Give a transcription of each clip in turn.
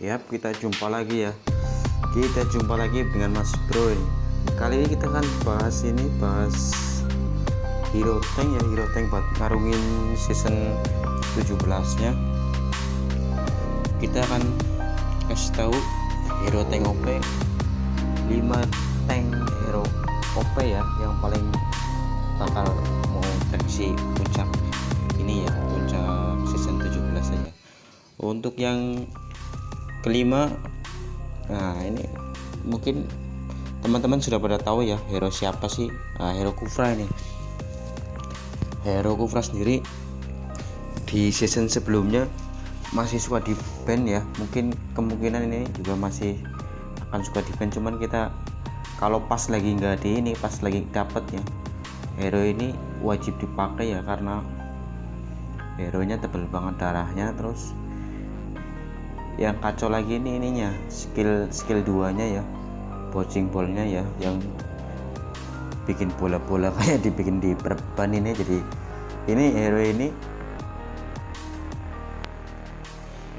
Yap, kita jumpa lagi ya. Kita jumpa lagi dengan Mas Bro ini. Kali ini kita kan bahas Hero Tank ya, Hero Tank buat ngarungin season 17-nya. Kita akan kasih tahu Hero Tank OP 5 tank hero OP ya, yang paling bakal mau versi puncak ini ya, puncak season 17 saja. Untuk yang kelima, nah ini mungkin teman-teman sudah pada tahu ya hero siapa sih. Hero Kufra ini. Hero Kufra sendiri di season sebelumnya masih suka di ban ya, mungkin kemungkinan ini juga masih akan suka di ban, cuman kita kalau pas lagi nggak di ini, pas lagi dapet ya, hero ini wajib dipakai ya, karena hero nya tebel banget darahnya. Terus yang kacau lagi ini ininya, skill 2 nya ya, bouncing ball-nya ya, yang bikin bola-bola kayak dibikin di perban ini. Jadi ini hero ini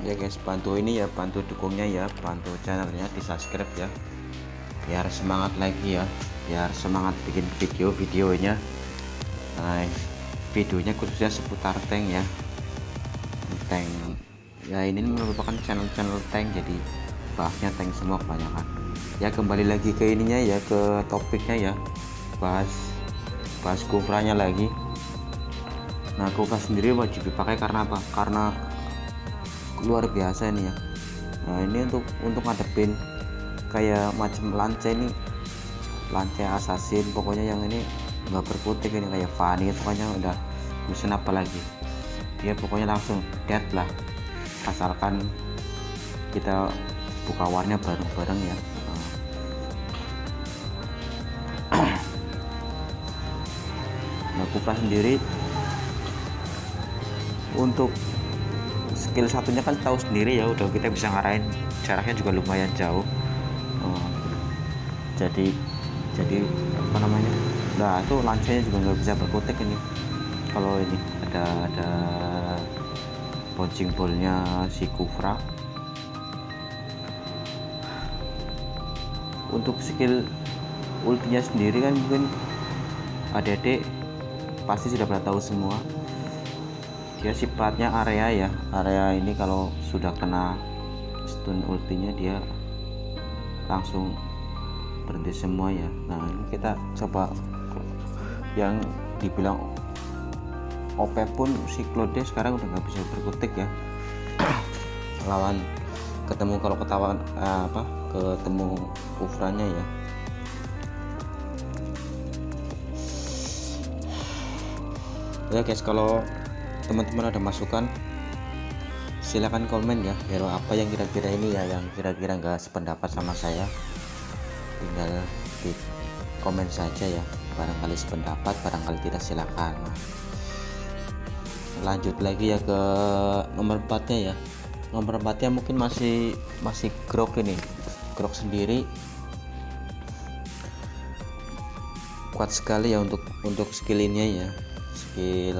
ya guys, bantu ini ya, bantu dukungnya ya, bantu channelnya di subscribe ya, biar semangat lagi ya, biar semangat bikin videonya. Nah, videonya khususnya seputar tank ya, tank ya, ini merupakan channel tank, jadi bahasnya tank semua kebanyakan ya. Kembali lagi ke ininya ya, ke topiknya ya, bahas Kufranya lagi. Nah, Kufra sendiri wajib dipakai karena apa? Karena luar biasa ini ya. Nah, ini untuk ngadepin kayak macam lance ini, lance assassin, pokoknya yang ini nggak berkutik ini, kayak Fanny pokoknya udah mission apa lagi, dia pokoknya langsung dead lah, asalkan kita buka warnya bareng-bareng ya. Nah, Kufra sendiri untuk skill satunya kan tahu sendiri ya, udah kita bisa ngarahin, jaraknya juga lumayan jauh. Jadi apa namanya, nah itu lancenya juga nggak bisa berkutik ini. Kalau ini ada bouncing ball-nya si Kufra. Untuk skill ultinya sendiri kan mungkin adik-adik pasti sudah pada tahu semua. Dia sifatnya area ya, area ini kalau sudah kena stun ultinya dia langsung berhenti semua ya. Nah, ini kita coba yang dibilang OP pun si Claude sekarang udah nggak bisa berkutik ya. Lawan ketemu, kalau ketahuan ketemu Kufranya ya. Ya guys, kalau teman-teman ada masukan silahkan komen ya, hero apa yang kira-kira ini ya, yang kira-kira nggak sependapat sama saya, tinggal di komen saja ya, barangkali sependapat, barangkali tidak, silakan. Lanjut lagi ya ke nomor 4 nya ya. Nomor 4 nya mungkin masih Grok ini. Grok sendiri kuat sekali ya untuk skill ini ya, skill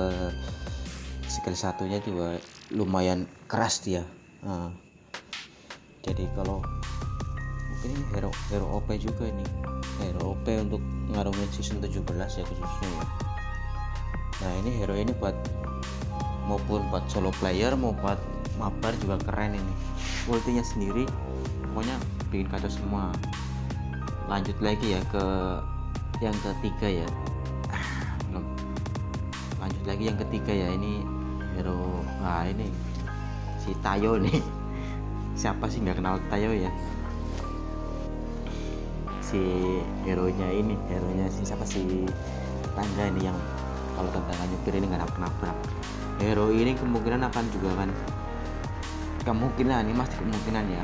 satunya juga lumayan keras dia. Jadi kalau mungkin ini hero OP juga ini, hero OP untuk ngarungin season 17 ya khususnya ya. Nah, ini hero ini maupun buat solo player mau buat mabar juga keren ini. Ultinya sendiri pokoknya bikin kacau semua. Lanjut lagi ya ke yang ketiga ya. Lanjut lagi yang ketiga ya, ini hero, ini si Tayo nih. Siapa sih nggak kenal Tayo ya? Si hero-nya si siapa sih, Tangga ini, yang kalau tendangan nyupir ini nggak nabrak. Hero ini kemungkinan akan kemungkinan ya,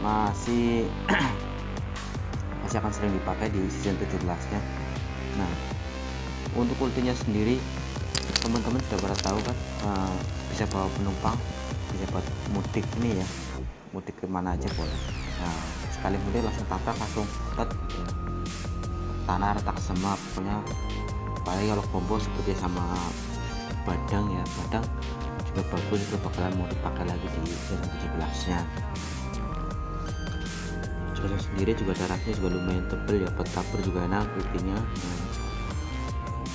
masih akan sering dipakai di season 17 nya. Nah, untuk ultinya sendiri teman-teman sudah pada tahu kan, bisa bawa penumpang, bisa buat mudik ini ya, mudik kemana aja boleh. Nah, sekali mudik langsung tabrak, langsung ya. Tanah retak semua pokoknya. Apalagi kalau combo seperti sama Badang juga bagus, itu bakalan mau dipakai lagi di season 17 nya. Bagusnya sendiri juga darahnya juga lumayan tebel ya, buat kabur juga enak ultinya.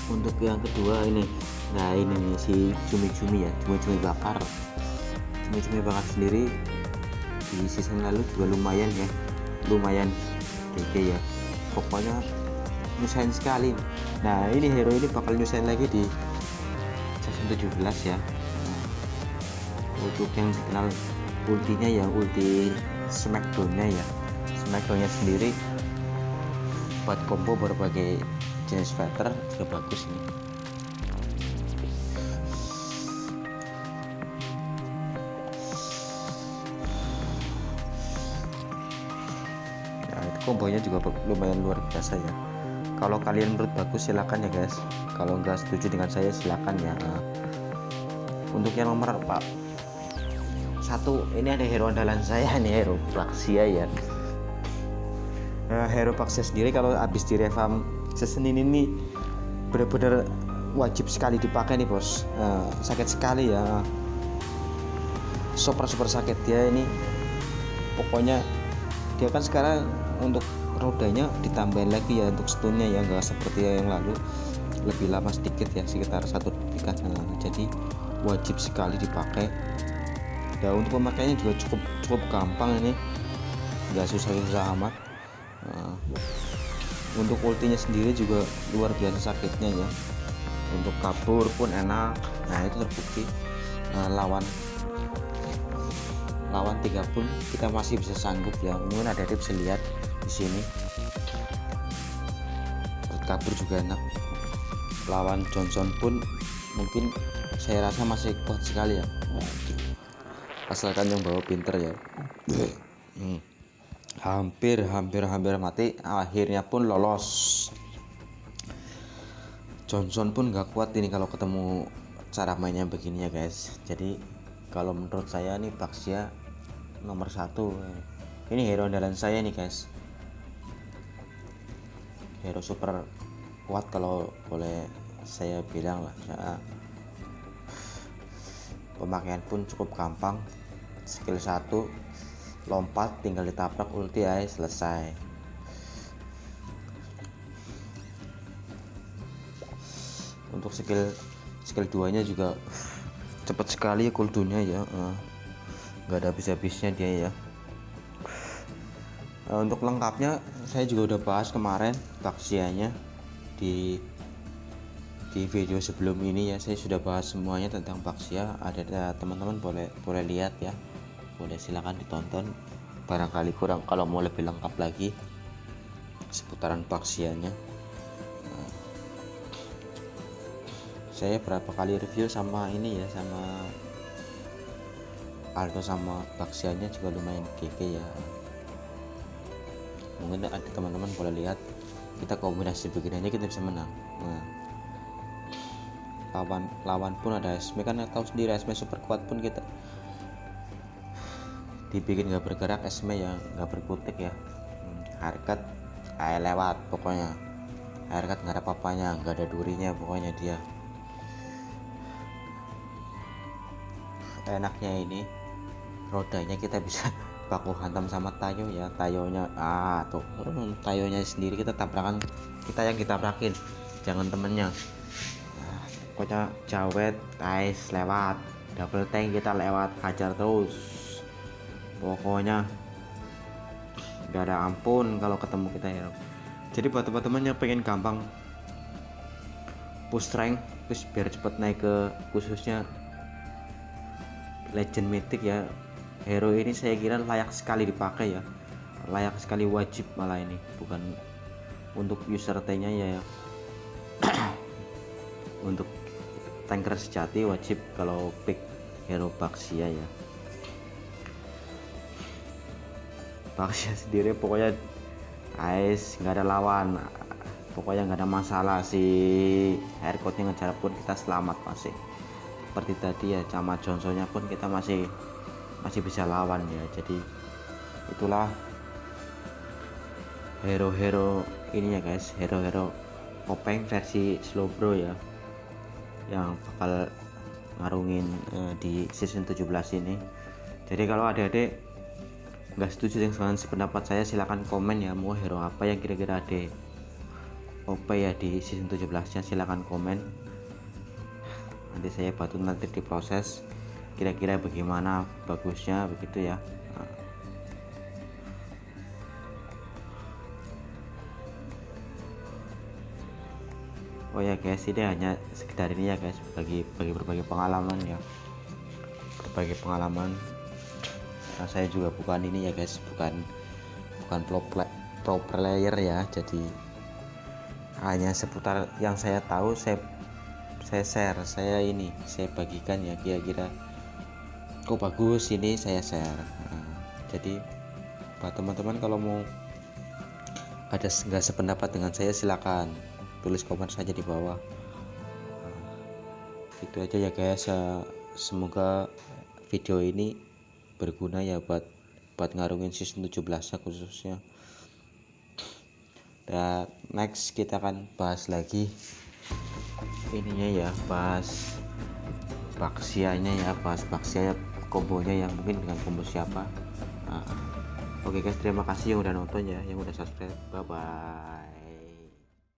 Untuk yang kedua ini, nah ini nih si cumi-cumi ya, cumi-cumi bakar. Cumi-cumi bakar sendiri di season lalu juga lumayan ya, lumayan GG ya, pokoknya nyusahin sekali. Nah ini hero ini bakal nyusahin lagi di season 17 ya. Untuk yang dikenal ultinya ya, ulti smackdownnya ya, smackdownnya sendiri buat combo berbagai jenis fighter juga bagus ini. Nah itu kombonya juga lumayan luar biasa ya. Kalau kalian menurut bagus silakan ya guys, kalau nggak setuju dengan saya silakan ya. Untuk yang nomor 1 ini ada hero andalan saya nih, hero Baxia ya. Hero Baxia sendiri kalau habis di revamp season ini nih benar-benar wajib sekali dipakai nih bos. Sakit sekali ya, super sakit dia ini. Pokoknya dia kan sekarang untuk rodanya ditambahin lagi ya, untuk stunnya ya, nggak seperti yang lalu, lebih lama sedikit ya, sekitar 1 detik. Jadi wajib sekali dipakai ya. Untuk pemakaiannya juga cukup gampang ini, nggak susah amat. Untuk ultinya sendiri juga luar biasa sakitnya ya, untuk kabur pun enak. Nah itu terbukti lawan 3 pun kita masih bisa sanggup ya. Mungkin ada tips lihat di sini, kabur juga enak. Lawan Johnson pun mungkin saya rasa masih kuat sekali ya, asalkan yang bawa pinter ya. Hampir mati, akhirnya pun lolos. Johnson pun gak kuat ini kalau ketemu cara mainnya begini ya guys. Jadi kalau menurut saya nih Baxia nomor 1. Ini hero andalan saya nih guys, hero super kuat kalau boleh saya bilang lah ya. Pemakaian pun cukup gampang, skill 1 lompat tinggal ditabrak ulti aja selesai. Untuk skill 2 nya juga cepat sekali ya cooldownnya ya, nggak ada habis-habisnya dia ya. Untuk lengkapnya saya juga udah bahas kemarin Baxianya di video sebelum ini ya, saya sudah bahas semuanya tentang Baxia. Ada teman-teman boleh lihat ya, boleh silakan ditonton, barangkali kurang kalau mau lebih lengkap lagi seputaran Baxianya. Saya berapa kali review sama ini ya, sama Aldo sama Baxianya juga lumayan GG ya. Mungkin ada teman-teman boleh lihat, kita kombinasi begini aja kita bisa menang. Lawan pun ada Esme, kan tahu sendiri Esme super kuat pun kita dibikin nggak bergerak, Esme ya nggak berkutik ya. Harkat lewat, pokoknya Harkat nggak ada papanya, nggak ada durinya, pokoknya dia. Enaknya ini rodanya kita bisa baku hantam sama Tayo ya. Tayonya tuh, Tayonya sendiri kita tabrakan, kita yang ditabrakin, jangan temennya. Pokoknya jawet, ice lewat, double tank kita lewat, hajar terus. Pokoknya gak ada ampun kalau ketemu kita hero. Jadi buat teman-teman yang pengen gampang push rank terus biar cepet naik ke khususnya legend mythic ya, hero ini saya kira layak sekali dipakai ya, layak sekali, wajib malah ini, bukan untuk user T nya ya. Untuk tanker sejati wajib kalau pick hero Baxia ya. Baxia sendiri pokoknya ice, nggak ada lawan, pokoknya nggak ada masalah. Si aircode yang ngejar pun kita selamat masih. Seperti tadi ya, sama Johnsonnya pun kita masih bisa lawan ya. Jadi itulah hero-hero ini ya guys, hero-hero Kopeng versi Slowbro ya, yang bakal ngarungin di season 17 ini. Jadi kalau adik-adik nggak setuju dengan pendapat saya, silahkan komen ya, mau hero apa yang kira-kira ada OP ya di season 17 nya, silahkan komen, nanti saya bantu nanti diproses kira-kira bagaimana bagusnya begitu ya. Oh ya guys, ini hanya sekedar ini ya guys, berbagi pengalaman ya, berbagi pengalaman. Nah, saya juga bukan ini ya guys, bukan pro player ya, jadi hanya seputar yang saya tahu saya share, saya bagikan ya, kira-kira kok bagus ini saya share. Jadi buat teman-teman kalau mau ada nggak sependapat dengan saya, silakan tulis komen saja di bawah. Itu aja ya guys, semoga video ini berguna ya buat ngarungin season 17 nya khususnya. Dan next kita akan bahas lagi ininya ya, bahas Baxia-nya ya, bahas Baxia kombonya yang mungkin dengan combo siapa. Oke guys, terima kasih yang udah nonton ya, yang udah subscribe. Bye bye.